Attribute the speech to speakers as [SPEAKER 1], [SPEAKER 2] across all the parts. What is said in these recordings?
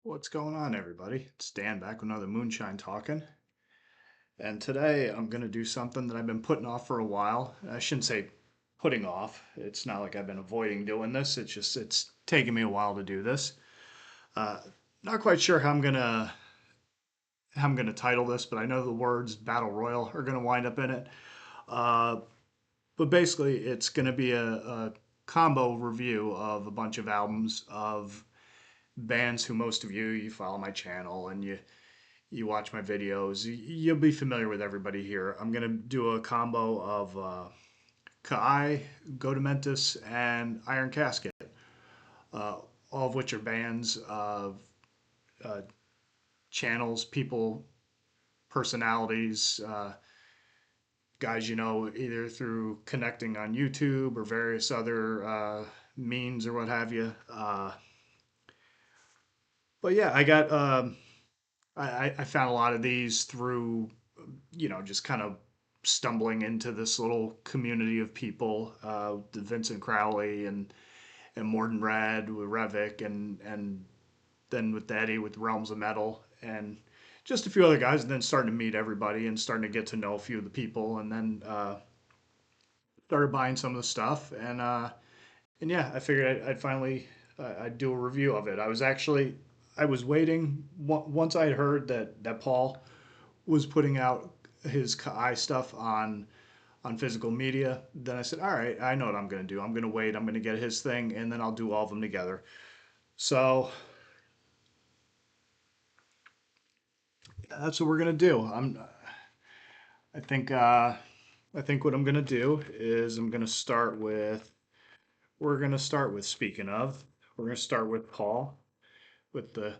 [SPEAKER 1] What's going on, everybody? It's Dan back with another Moonshine talking. And today I'm going to do something that I've been putting off for a while. I shouldn't say putting off. It's not like I've been avoiding doing this. It's taking me a while to do this. Uh, Not quite sure how I'm gonna title this, but I know the words Battle Royal are going to wind up in it. Uh, but basically, it's going to be a combo review of a bunch of albums of bands who most of you follow my channel and you watch my videos, you'll be familiar with everybody here. I'm going to do a combo of Kai, Goatamentise, and Iron Casket, uh, all of which are bands of uh, channels, people, personalities, guys you know either through connecting on YouTube or various other means or what have you. But yeah, I found a lot of these through just kind of stumbling into this little community of people, the Vincent Crowley and Morden Red with Revik and then with Eddie with Realms of Metal and just a few other guys, and then starting to meet everybody and starting to get to know a few of the people, and then started buying some of the stuff, and yeah, I figured I'd finally I'd do a review of it. I was waiting once I had heard that Paul was putting out his Kai stuff on physical media. Then I said, all right, I know what I'm going to do. I'm going to wait. I'm going to get his thing, and then I'll do all of them together. So that's what we're going to do. I think I think what I'm going to do is we're going to start with speaking of we're going to start with Paul with the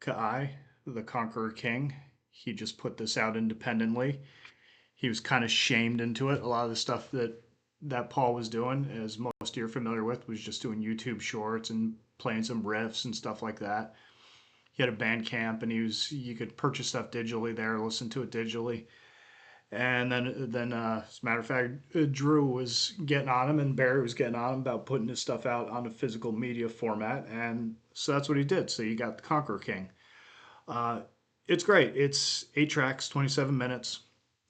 [SPEAKER 1] Kai, the Conqueror King. He just put this out independently. He was kind of shamed into it. A lot of the stuff that Paul was doing, as most of you are familiar with, was just doing YouTube shorts and playing some riffs and stuff like that. He had a band camp, and you could purchase stuff digitally there, listen to it digitally. And then as a matter of fact, Drew was getting on him, and Barry was getting on him about putting his stuff out on a physical media format, and so that's what he did. So you got the Conqueror King. Uh, it's great. It's 8 tracks, 27 minutes.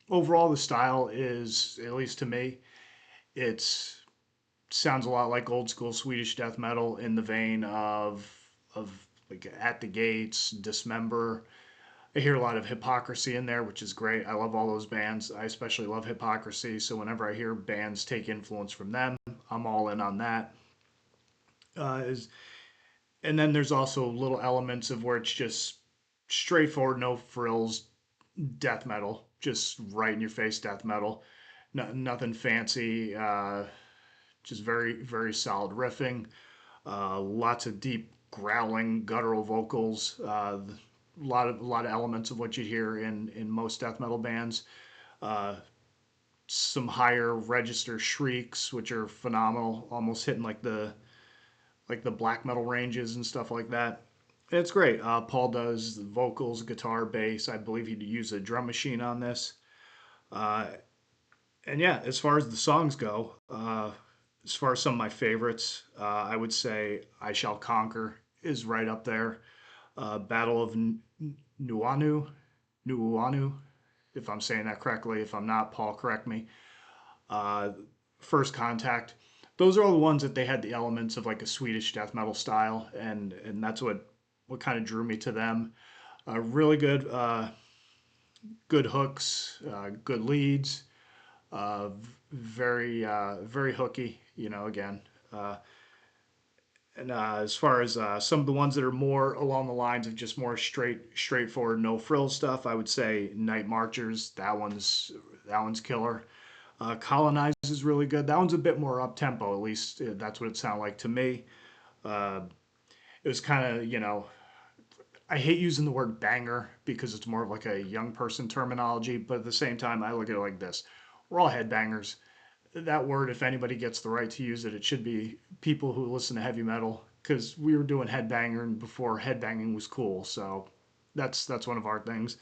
[SPEAKER 1] Overall, the style is, at least to me, it's sounds a lot like old school Swedish death metal in the vein of like At the Gates, Dismember. I hear a lot of Hypocrisy in there, which is great. I love all those bands. I especially love Hypocrisy, so whenever I hear bands take influence from them, I'm all in on that. Is And then there's also little elements of where it's just straightforward, no frills, death metal, just right in your face death metal. No, nothing fancy. Just very solid riffing. Lots of deep growling guttural vocals. A lot of elements of what you hear in most death metal bands. Uh, some higher register shrieks, which are phenomenal, almost hitting like the black metal ranges and stuff like that. It's great. Paul does the vocals, guitar, bass. I believe he'd use a drum machine on this. Uh, and yeah, as far as the songs go, as far as some of my favorites, I would say "I Shall Conquer" is right up there. Battle of Nuanu, Nuuanu, if I'm saying that correctly. If I'm not, Paul, correct me. Uh, First Contact. Those are all the ones that they had the elements of like a Swedish death metal style, and that's what kind of drew me to them. Really good hooks, good leads, uh, very hooky. Again. Uh, and As far as some of the ones that are more along the lines of just more straightforward, no frills stuff, I would say Night Marchers. That one's killer. Colonize is really good. That one's a bit more up tempo, at least that's what it sounded like to me. Uh, it was kind of, I hate using the word banger because it's more of like a young person terminology, but at the same time, I look at it like this: we're all headbangers. That word, if anybody gets the right to use it, it should be people who listen to heavy metal because we were doing headbanger before headbanging was cool. So that's one of our things.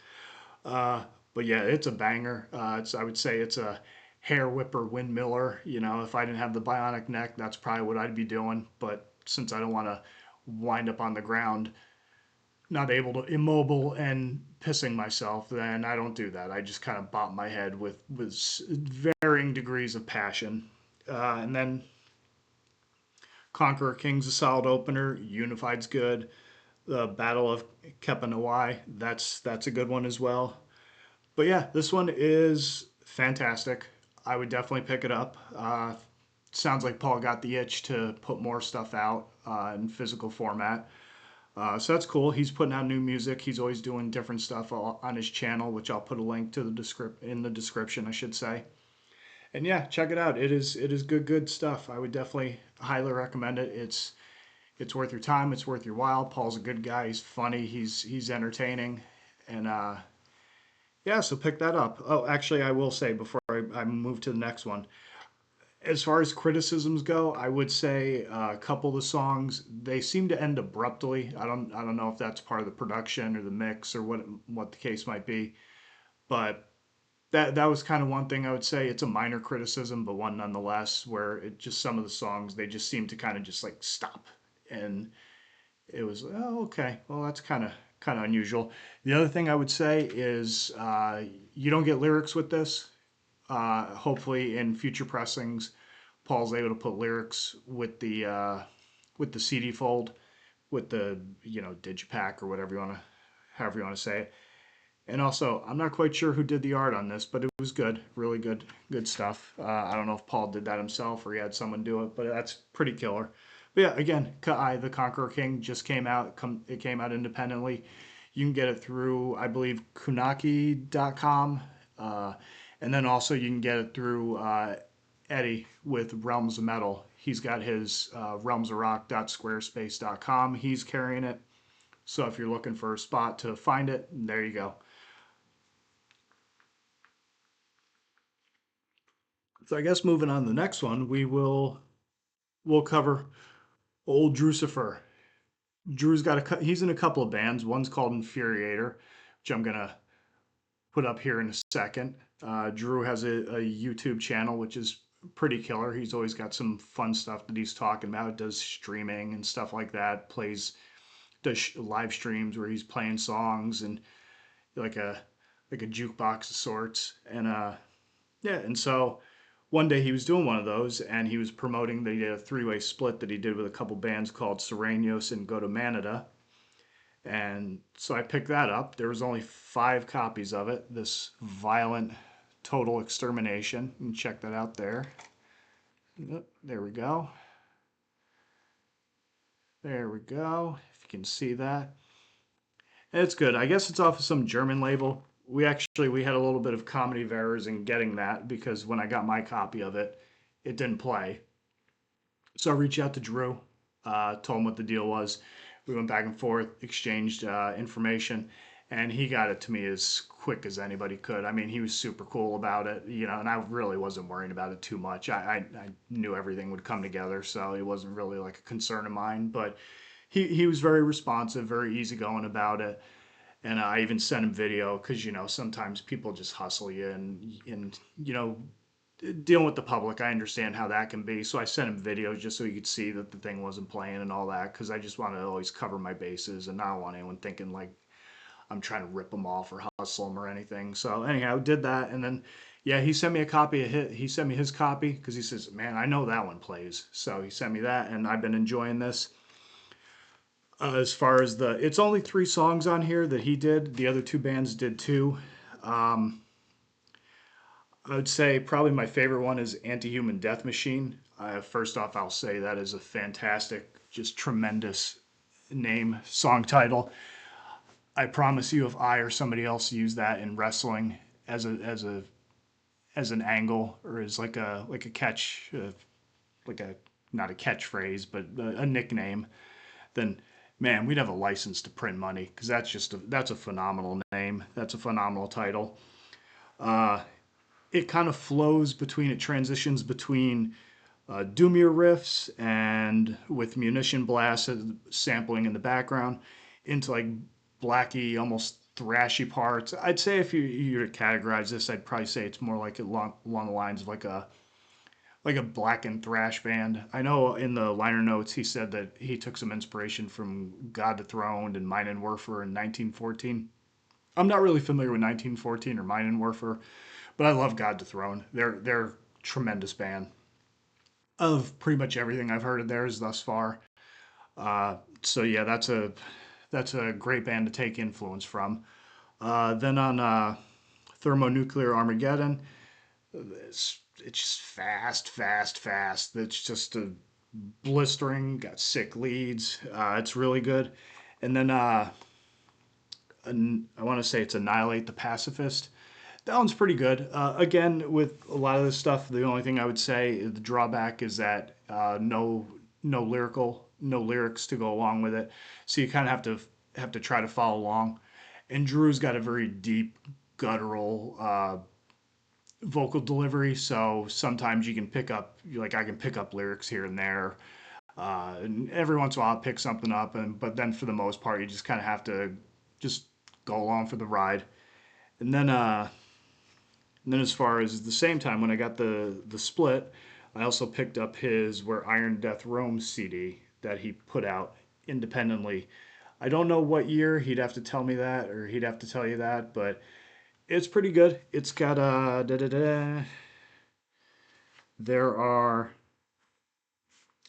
[SPEAKER 1] Uh, but yeah, it's a banger. I would say it's a hair whipper windmiller. If I didn't have the bionic neck, that's probably what I'd be doing. But since I don't want to wind up on the ground not able to immobile and pissing myself, then I don't do that. I just kind of bop my head with varying degrees of passion. And then Conqueror King's a solid opener. Unified's good. The Battle of Kepanawai, that's a good one as well. But yeah, this one is fantastic. I would definitely pick it up. Sounds like Paul got the itch to put more stuff out in physical format. So that's cool. He's putting out new music. He's always doing different stuff on his channel, which I'll put a link to in the description, I should say. And yeah, check it out. It is good stuff. I would definitely highly recommend it. It's worth your time. It's worth your while. Paul's a good guy. He's funny. He's entertaining, and yeah. So pick that up. Oh, actually, I will say before I move to the next one, as far as criticisms go, I would say a couple of the songs they seem to end abruptly. I don't know if that's part of the production or the mix or what the case might be, but that was kind of one thing I would say. It's a minor criticism, but one nonetheless, where it just some of the songs they just seem to kind of just like stop, and it was okay. Well, that's kind of unusual. The other thing I would say is you don't get lyrics with this. Hopefully, in future pressings, Paul's able to put lyrics with the CD fold, with the digipack or whatever you want to, however you want to say it. And also, I'm not quite sure who did the art on this, but it was good, really good stuff. I don't know if Paul did that himself or he had someone do it, but that's pretty killer. But yeah, again, Kai, the Conqueror King just came out. It came out independently. You can get it through, I believe, Kunaki.com. Uh, and then also you can get it through Eddie with Realms of Metal. He's got his realmsofrock.squarespace.com. He's carrying it. So if you're looking for a spot to find it, there you go. So I guess moving on to the next one, we'll cover old Drucifer. Drew's got he's in a couple of bands. One's called Infuriator, which I'm gonna put up here in a second. Drew has a YouTube channel which is pretty killer. He's always got some fun stuff that he's talking about. Does streaming and stuff like that. Does live streams where he's playing songs and like a like a jukebox of sorts. And yeah, and so one day he was doing one of those and he was promoting the three-way split that he did with a couple bands called Serenos and Goatamentise. And so I picked that up. There was only 5 copies of it. This violent total extermination. You can check that out there. Yep, there we go. There we go. If you can see that. It's good. I guess it's off of some German label. We had a little bit of comedy of errors in getting that because when I got my copy of it, it didn't play. So I reached out to Drew, told him what the deal was. We went back and forth, exchanged information, and he got it to me as quick as anybody could. I mean, he was super cool about it, and I really wasn't worrying about it too much. I knew everything would come together, so it wasn't really like a concern of mine. But he was very responsive, very easygoing about it. And I even sent him video because sometimes people just hustle you and dealing with the public, I understand how that can be. So I sent him videos just so he could see that the thing wasn't playing and all that because I just want to always cover my bases and not want anyone thinking like I'm trying to rip them off or hustle them or anything. So anyhow, I did that and then yeah, he sent me a copy of he sent me his copy because he says, "Man, I know that one plays." So he sent me that and I've been enjoying this. As far as it's only 3 songs on here that he did. The other 2 bands did too. Um, I would say probably my favorite one is Anti-Human Death Machine. First off, I'll say that is a fantastic, just tremendous song title. I promise you, if I or somebody else used that in wrestling as as an angle or as like a catch, like a not a catchphrase, but a nickname, then man, we'd have a license to print money because that's a phenomenal name. That's a phenomenal title. Uh, it kind of it transitions between doomier riffs and with munition blasts sampling in the background into like blacky, almost thrashy parts. I'd say if you were to categorize this, I'd probably say it's more like along the lines of like like a blackened thrash band. I know in the liner notes he said that he took some inspiration from God Dethroned and Mine and Werfer in 1914. I'm not really familiar with 1914 or Mine and Werfer, but I love God Dethroned. They're a tremendous band. Of pretty much everything I've heard of theirs thus far. So yeah, that's a great band to take influence from. Then on Thermonuclear Armageddon, it's just fast, fast, fast. It's just a blistering, got sick leads. It's really good. And then I want to say it's Annihilate the Pacifist. That one's pretty good. Again, with a lot of this stuff, the only thing I would say the drawback is that no lyrics to go along with it. So you kind of have to try to follow along. And Drew's got a very deep, guttural vocal delivery, so sometimes you can pick up, like I can pick up lyrics here and there. And every once in a while, I'll pick something up, and but then for the most part, you just kind of have to just go along for the ride. And then as far as the same time when I got the split, I also picked up his Where Iron Death Roams CD that he put out independently. I don't know what year, he'd have to tell me that, or he'd have to tell you that, but it's pretty good. It's got there are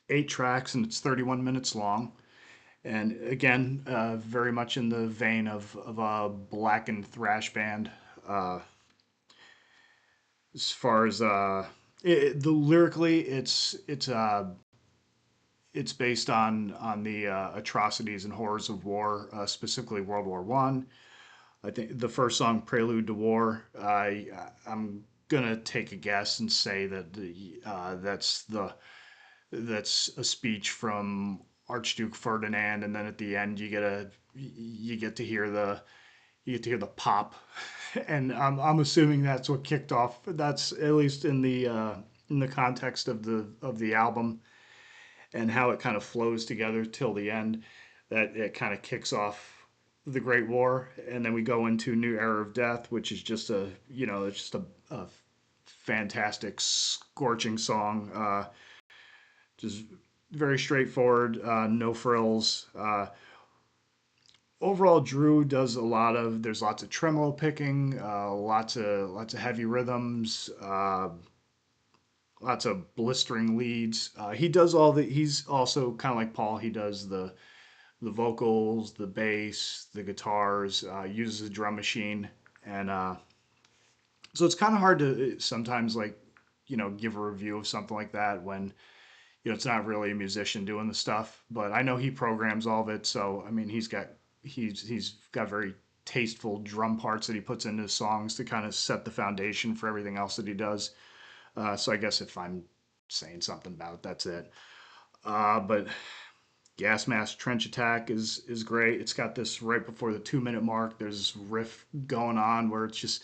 [SPEAKER 1] 8 tracks and it's 31 minutes long. And again, very much in the vein of a blackened thrash band. Uh, as far as the lyrically, it's based on the atrocities and horrors of war, specifically World War One. I think the first song, "Prelude to War," I'm gonna take a guess and say that that's a speech from Archduke Ferdinand, and then at the end you get to hear the pop, and I'm assuming that's what kicked off. That's at least in the context of the album and how it kind of flows together till the end. That it kind of kicks off the Great War, and then we go into New Era of Death, which is just it's just a fantastic, scorching song. Just very straightforward, no frills. Overall, Drew does a lot of. There's lots of tremolo picking, lots of heavy rhythms, lots of blistering leads. He does all the. He's also kind of like Paul. He does the vocals, the bass, the guitars. Uses a drum machine, and so it's kind of hard to sometimes like give a review of something like that when it's not really a musician doing the stuff, but I know he programs all of it. So I mean, he's got very tasteful drum parts that he puts into his songs to kind of set the foundation for everything else that he does. So I guess if I'm saying something about it, that's it. But Gas Mask Trench Attack is great. It's got this right before the 2 minute mark. There's this riff going on where it's just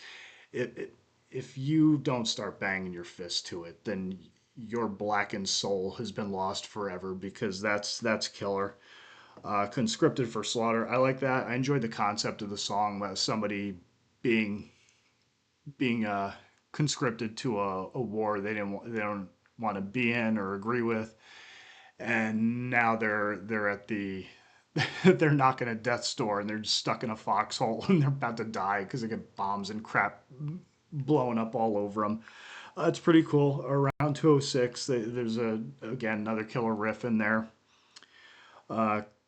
[SPEAKER 1] it if you don't start banging your fist to it, then your blackened soul has been lost forever because that's killer. Conscripted for Slaughter, I like that. I enjoyed the concept of the song about somebody being being conscripted to a war they don't want to be in or agree with, and now they're at the they're knocking at death's door and they're just stuck in a foxhole and they're about to die because they get bombs and crap blowing up all over them. It's pretty cool. Around 206, there's again another killer riff in there.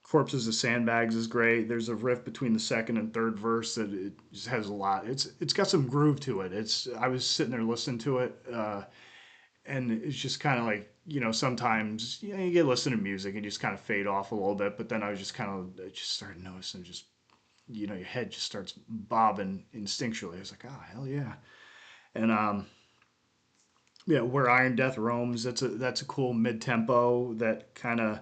[SPEAKER 1] Corpses of Sandbags is great. There's a riff between the second and third verse that it just has a lot. It's got some groove to it. It's I was sitting there listening to it, and it's just kind of like sometimes you get listen to music and you just kind of fade off a little bit. But then I just started noticing just your head just starts bobbing instinctually. I was like, oh hell yeah, and yeah, Where Iron Death Roams. That's a cool mid tempo that kind of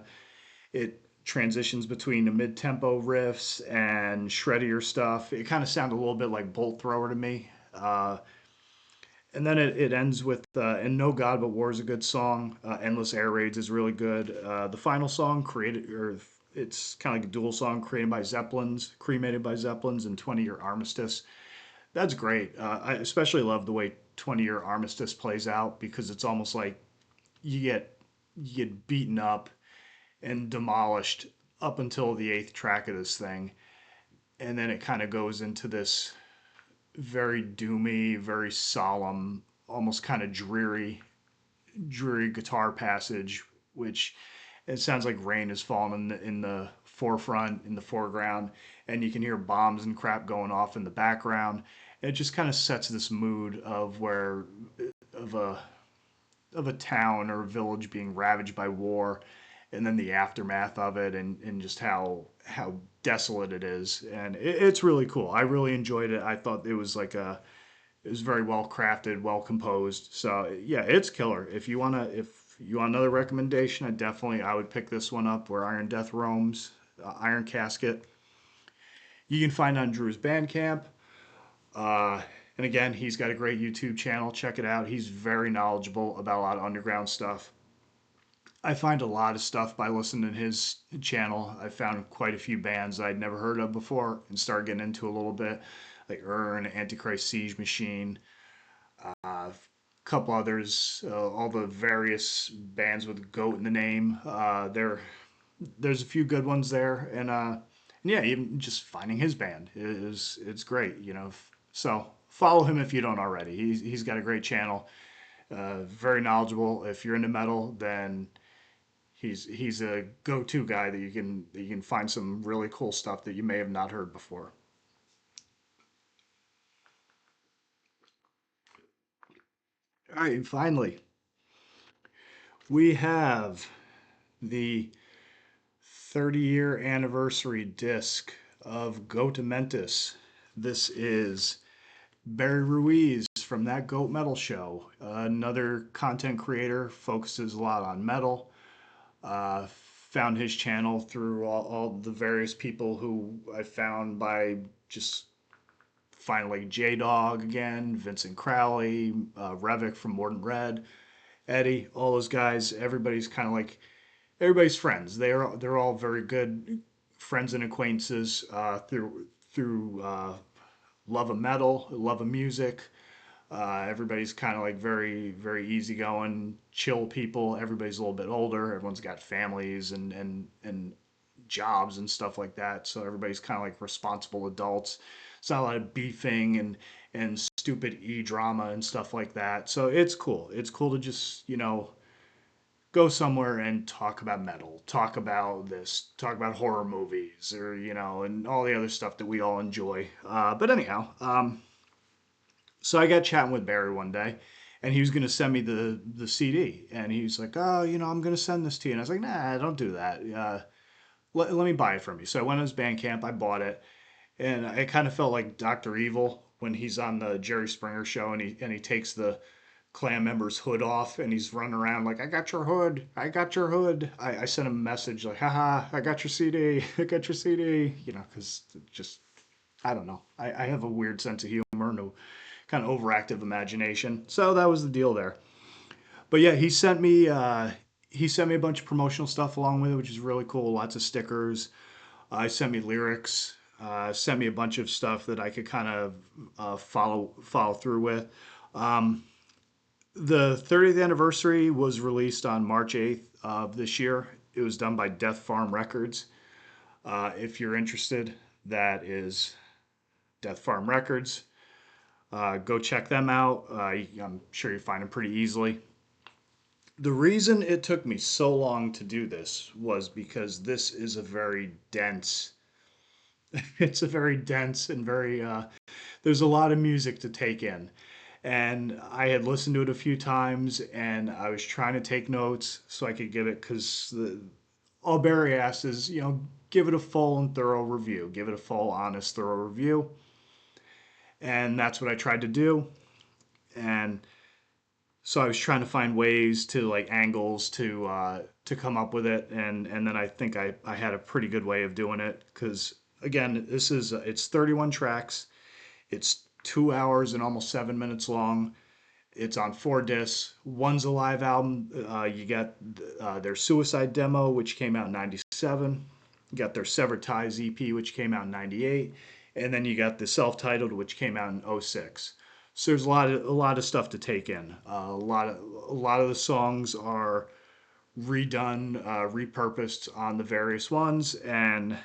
[SPEAKER 1] it transitions between the mid tempo riffs and shreddier stuff. It kind of sounded a little bit like Bolt Thrower to me. And then it ends with and No God But War is a good song. Endless Air Raids is really good. The final song created or it's kind of like a dual song created by Zeppelins, cremated by Zeppelins, and 20 Year Armistice. That's great. I especially love the way 20 Year Armistice plays out because it's almost like you get beaten up and demolished up until the eighth track of this thing, and then it kind of goes into this very doomy, very solemn, almost kind of dreary guitar passage, which it sounds like rain is falling in the forefront, in the foreground, and you can hear bombs and crap going off in the background. It just kind of sets this mood of a of a town or a village being ravaged by war, and then the aftermath of it, and just how desolate it is, and it's really cool. I really enjoyed it. I thought it was very well crafted, well composed. So yeah, it's killer. If you want another recommendation, I would pick this one up. Where Iron Death roams, Iron Casket. You can find on Drew's Bandcamp. Uh, and again, he's got a great YouTube channel. Check it out. He's very knowledgeable about a lot of underground stuff. I find a lot of stuff by listening to his channel. I found quite a few bands I'd never heard of before and started getting into a little bit, like Antichrist Siege Machine, a couple others, all the various bands with goat in the name. There's a few good ones there, and yeah, even just finding his band is it's great, you know. So follow him if you don't already. He's got a great channel, very knowledgeable. If you're into metal, then he's a go-to guy that you can find some really cool stuff that you may have not heard before. All right, and finally, we have the 30-year anniversary disc of Goatamentise. This is Barry Ruiz from that Goat Metal show. Another content creator, focuses a lot on metal. Found his channel through all the various people who I found by just finally J Dog again, Vincent Crowley, Revik from Mordant Red, Eddie, all those guys. Everybody's kind of like everybody's friends. They're all very good friends and acquaintances through love of metal, love of music. Everybody's kind of like very easygoing, chill people. Everybody's a little bit older. Everyone's got families and jobs and stuff like that. So everybody's kind of like responsible adults. It's not a lot of beefing and stupid drama and stuff like that. So it's cool. It's cool to just go somewhere and talk about metal, talk about this, talk about horror movies, or and all the other stuff that we all enjoy. But anyhow, so I got chatting with Barry one day, and he was going to send me the CD, and he was like, "Oh, I'm going to send this to you," and I was like, "Nah, don't do that. Let me buy it from you." So I went to his Bandcamp, I bought it, and I kind of felt like Doctor Evil when he's on the Jerry Springer show, and he takes the clan member's hood off and he's running around like, "I got your hood, I got your hood." I sent him a message like, "Haha, I got your CD, I got your CD," because just I don't know. I have a weird sense of humor, no kind of overactive imagination. So that was the deal there. But yeah, he sent me a bunch of promotional stuff along with it, which is really cool. Lots of stickers. He sent me lyrics. Sent me a bunch of stuff that I could kind of follow through with. Um, the 30th anniversary was released on March 8th of this year. It was done by Death Farm Records. If you're interested, that is Death Farm Records. Go check them out. I'm sure you find them pretty easily. The reason it took me so long to do this was because this is a very dense, it's a very dense and there's a lot of music to take in. And I had listened to it a few times and I was trying to take notes so I could give it, because all Barry asked is, give it a full and thorough review, give it a full, honest, thorough review. And that's what I tried to do. And so I was trying to find ways to like angles to come up with it, and then I think I had a pretty good way of doing it, because again, it's 31 tracks, it's 2 hours and almost 7 minutes long. It's on 4 discs. One's a live album. You got their Suicide demo, which came out in '97. You got their Severed Ties EP, which came out in '98, and then you got the self-titled, which came out in '06. So there's a lot of stuff to take in. A lot of the songs are redone, repurposed on the various ones, and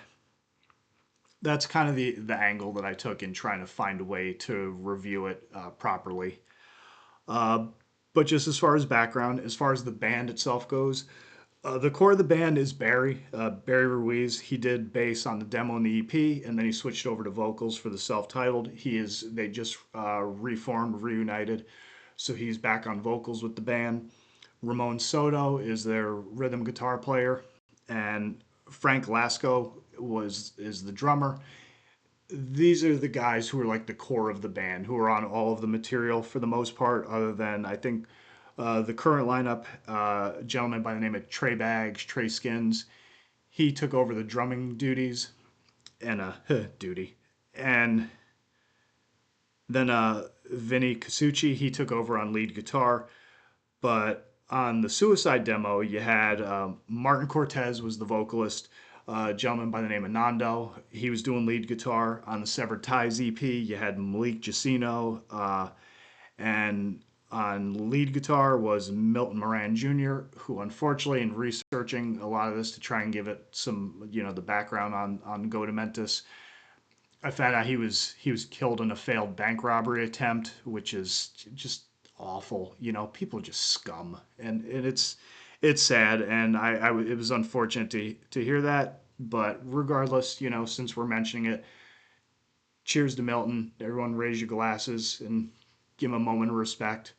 [SPEAKER 1] that's kind of the angle that I took in trying to find a way to review it properly. Uh, but just as far as background, as far as the band itself goes, the core of the band is Barry. Barry Ruiz. He did bass on the demo and the EP, and then he switched over to vocals for the self-titled. They just reformed, reunited, so he's back on vocals with the band. Ramon Soto is their rhythm guitar player, and Frank Lasco was is the drummer. These are the guys who are like the core of the band, who are on all of the material for the most part, other than I think the current lineup, a gentleman by the name of Trey Bags, Trey Skins. He took over the drumming duties and duty, and then Vinny Casucci, he took over on lead guitar. But on the Suicide demo, you had Martin Cortez was the vocalist, a gentleman by the name of Nando. He was doing lead guitar. On the Severed Ties EP, you had Malik Jacino, and on lead guitar was Milton Moran Jr., who unfortunately, in researching a lot of this to try and give it some, the background on Goatamentise, I found out he was killed in a failed bank robbery attempt, which is just awful. People are just scum, and it's sad, and it was unfortunate to hear that. But regardless, since we're mentioning it, cheers to Milton. Everyone, raise your glasses and give him a moment of respect.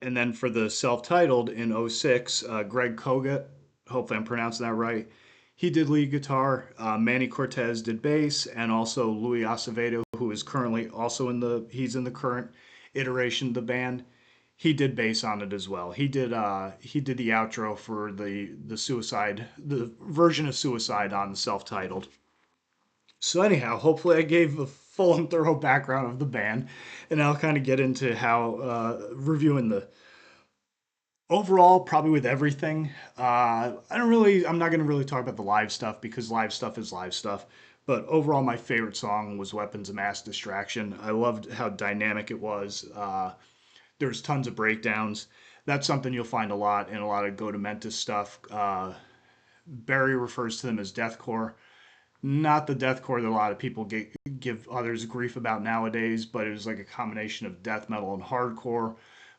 [SPEAKER 1] And then for the self-titled in '06, Greg Kogut, hopefully I'm pronouncing that right. He did lead guitar. Manny Cortez did bass, and also Louis Acevedo, who is currently also he's in the current iteration of the band. He did bass on it as well. He did the outro for the version of Suicide on the self-titled. So anyhow, hopefully I gave a full and thorough background of the band, and I'll kind of get into how reviewing the overall, probably with everything. I'm not going to really talk about the live stuff because live stuff is live stuff. But overall, my favorite song was Weapons of Mass Distraction. I loved how dynamic it was. There was tons of breakdowns. That's something you'll find a lot in a lot of Go to Mentis stuff. Barry refers to them as deathcore. Not the deathcore that a lot of people give others grief about nowadays, but it was like a combination of death metal and hardcore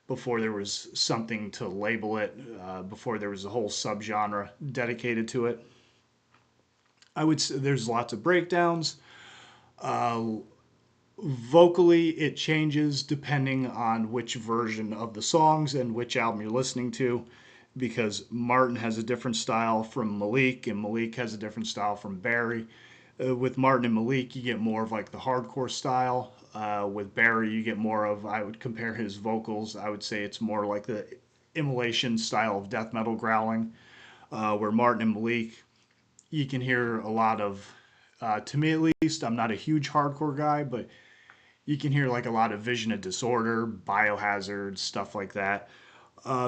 [SPEAKER 1] before there was something to label it, before there was a whole subgenre dedicated to it. I would say there's lots of breakdowns. Uh, Vocally, it changes depending on which version of the songs and which album you're listening to, because Martin has a different style from Malik, and Malik has a different style from Barry. With Martin and Malik, you get more of like the hardcore style. With Barry, you get more of, I would compare his vocals, I would say it's more like the immolation style of death metal growling. Where Martin and Malik, you can hear a lot of, to me at least, I'm not a huge hardcore guy, but you can hear like a lot of Vision of Disorder, Biohazard, stuff like that.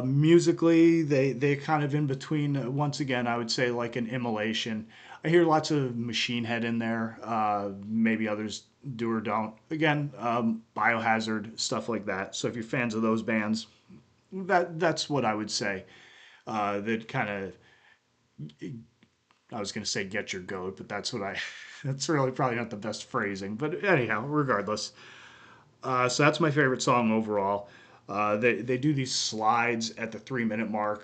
[SPEAKER 1] Musically, they kind of in between. Once again, I would say like an immolation. I hear lots of Machine Head in there. Maybe others do or don't. Again, Biohazard, stuff like that. So if you're fans of those bands, that's what I would say. That kind of, I was going to say get your goat, but that's what I. That's really probably not the best phrasing. But anyhow, regardless. So that's my favorite song overall. They do these slides at the 3 minute mark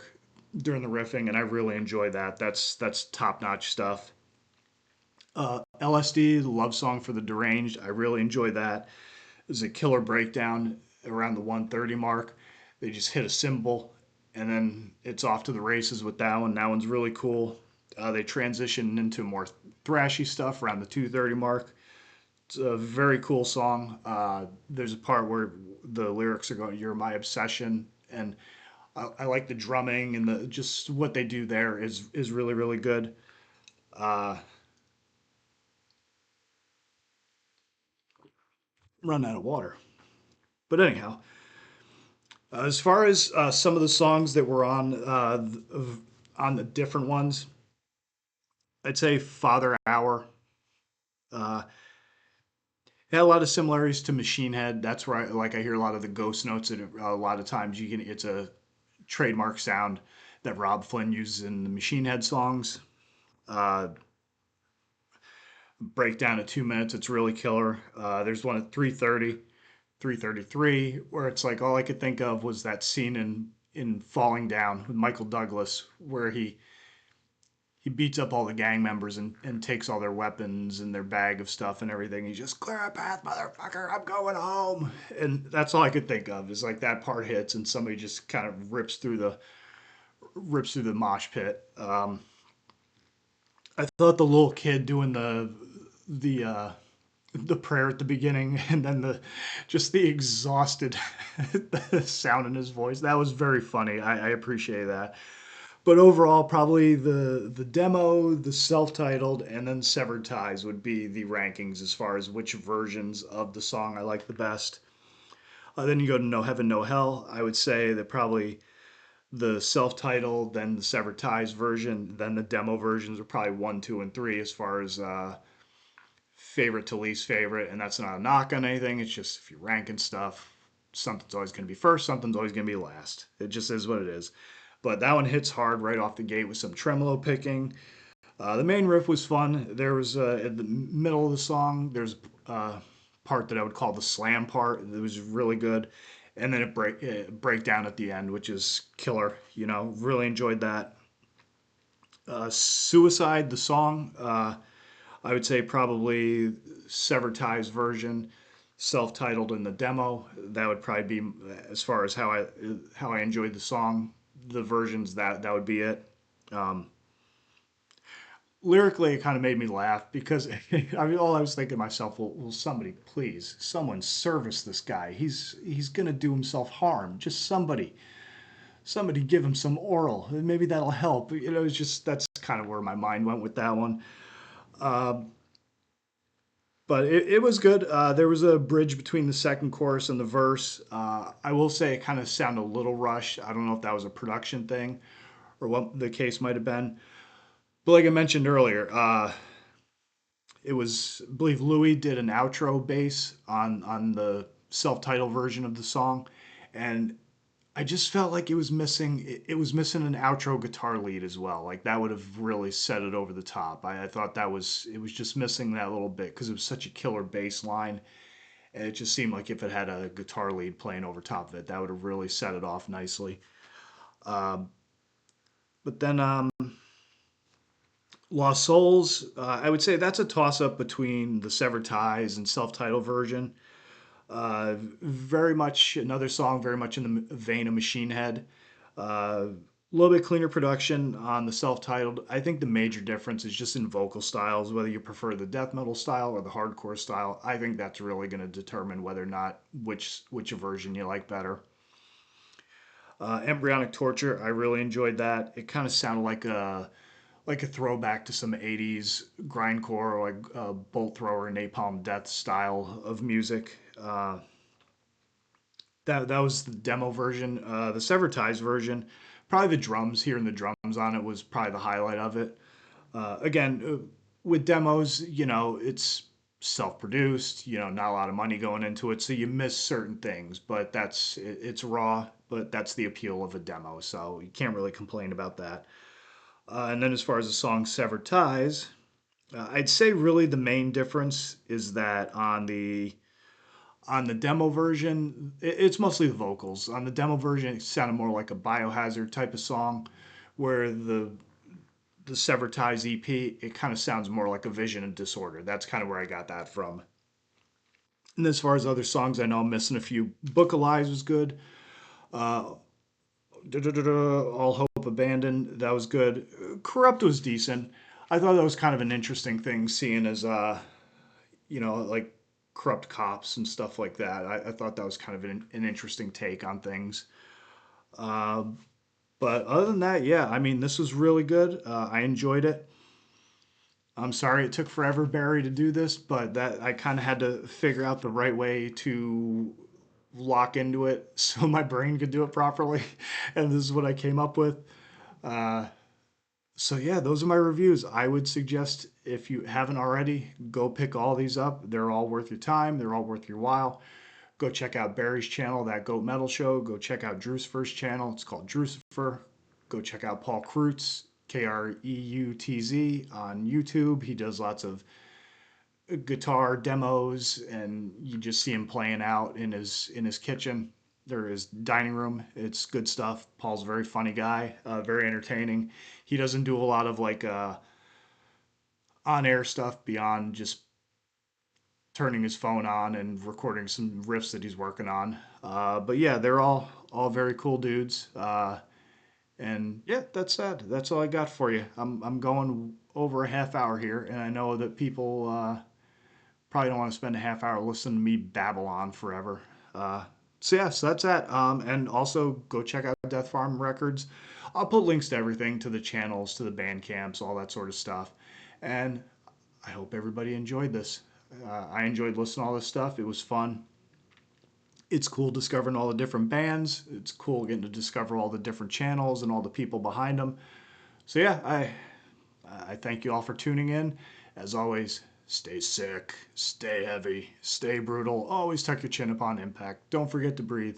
[SPEAKER 1] during the riffing, and I really enjoy that. That's top notch stuff. LSD, the love song for the deranged, I really enjoy that. There's a killer breakdown around the 130 mark. They just hit a cymbal, and then it's off to the races with that one. That one's really cool. They transition into more thrashy stuff around the 230 mark. It's a very cool song. There's a part where the lyrics are going, "You're my obsession," and I like the drumming and the just what they do there is really really good. Uh, Run out of water, but anyhow, as far as some of the songs that were on the different ones, I'd say Father Hour. Uh, it had a lot of similarities to Machine Head. That's where I hear a lot of the ghost notes. That a lot of times you can it's a trademark sound that Rob Flynn uses in the Machine Head songs. Uh, Breakdown at 2 minutes. It's really killer. There's one at 3:30, 3:33, where it's like all I could think of was that scene in Falling Down with Michael Douglas, where he beats up all the gang members and takes all their weapons and their bag of stuff and everything. He's just clear a path, motherfucker. I'm going home. And that's all I could think of is like that part hits and somebody just kind of rips through the mosh pit. I thought the little kid doing the the prayer at the beginning and then the just the exhausted sound in his voice, that was very funny. I appreciate that. But overall, probably the demo, the self-titled, and then Severed Ties would be the rankings as far as which versions of the song I like the best. Then you go to No Heaven, No Hell. I would say that probably the self-titled, then the Severed Ties version, then the demo versions are probably one, two, and three as far as favorite to least favorite. And that's not a knock on anything. It's just if you're ranking stuff, something's always going to be first, something's always going to be last. It just is what it is. But that one hits hard right off the gate with some tremolo picking. The main riff was fun. There was at the middle of the song, there's a part that I would call the slam part. It was really good, and then it break down at the end, which is killer. You know, really enjoyed that. Suicide, the song, I would say probably Severed Ties version, self-titled in the demo. That would probably be as far as how I enjoyed the song. The versions that would be it. Um, Lyrically, it kind of made me laugh because I mean, all I was thinking to myself, well, will somebody please, someone service this guy? He's gonna do himself harm. Just somebody give him some oral. Maybe that'll help. You know, it's just that's kind of where my mind went with that one. Uh, but it was good. There was a bridge between the second chorus and the verse. I will say it kind of sounded a little rushed. I don't know if that was a production thing or what the case might have been. But like I mentioned earlier, it was I believe Louis did an outro bass on the self-titled version of the song, and I just felt like it was missing an outro guitar lead as well. Like that would have really set it over the top. I thought that was it was just missing that little bit because it was such a killer bass line, and it just seemed like if it had a guitar lead playing over top of it, that would have really set it off nicely. Um, but then Lost Souls, I would say that's a toss up between the Severed Ties and self titled version. Very much another song, very much in the vein of Machine Head. A little bit cleaner production on the self-titled. I think the major difference is just in vocal styles, whether you prefer the death metal style or the hardcore style. I think that's really going to determine whether or not which version you like better. Embryonic Torture, I really enjoyed that. It kind of sounded like a throwback to some 80s grindcore or like Bolt Thrower, Napalm Death style of music. That was the demo version. The Sever Ties version, probably the drums, hearing the drums on it was probably the highlight of it. Again, with demos, you know, it's self-produced, you know, not a lot of money going into it, so you miss certain things, but it's raw, but that's the appeal of a demo, so you can't really complain about that. And then as far as the song Severed Ties, I'd say really the main difference is that on the demo version, it's mostly the vocals. On the demo version, it sounded more like a Biohazard type of song, where the Severed Ties EP, it kind of sounds more like a Vision and Disorder. That's kind of where I got that from. And as far as other songs, I know I'm missing a few. Book of Lies was good. Uh, All Hope Abandoned, that was good. Corrupt was decent. I thought that was kind of an interesting thing, seeing as you know, like corrupt cops and stuff like that. I thought that was kind of an interesting take on things. Uh, but other than that, yeah, I mean, this was really good. I enjoyed it. I'm sorry it took forever, Barry, to do this, but that I kind of had to figure out the right way to lock into it so my brain could do it properly. And this is what I came up with. Uh, So yeah, those are my reviews. I would suggest, if you haven't already, go pick all these up. They're all worth your time. They're all worth your while. Go check out Barry's channel, that Goat Metal Show. Go check out Drucifer's channel. It's called Drucifer. Go check out Paul Kreutz, Kreutz on YouTube. He does lots of guitar demos, and you just see him playing out in his kitchen or his dining room. It's good stuff. Paul's a very funny guy, very entertaining. He doesn't do a lot of like on air stuff beyond just turning his phone on and recording some riffs that he's working on. But yeah, they're all very cool dudes. And yeah, that's that. That's all I got for you. I'm going over a half hour here, and I know that people probably don't want to spend a half hour listening to me babble on forever. So yes, that's that. And also go check out Death Farm Records. I'll put links to everything, to the channels, to the band camps, all that sort of stuff. And I hope everybody enjoyed this. I enjoyed listening to all this stuff. It was fun. It's cool discovering all the different bands. It's cool getting to discover all the different channels and all the people behind them. So yeah, I thank you all for tuning in. As always, stay sick, stay heavy, stay brutal. Always tuck your chin upon impact. Don't forget to breathe.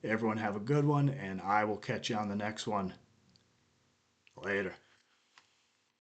[SPEAKER 1] Everyone have a good one, and I will catch you on the next one. Later.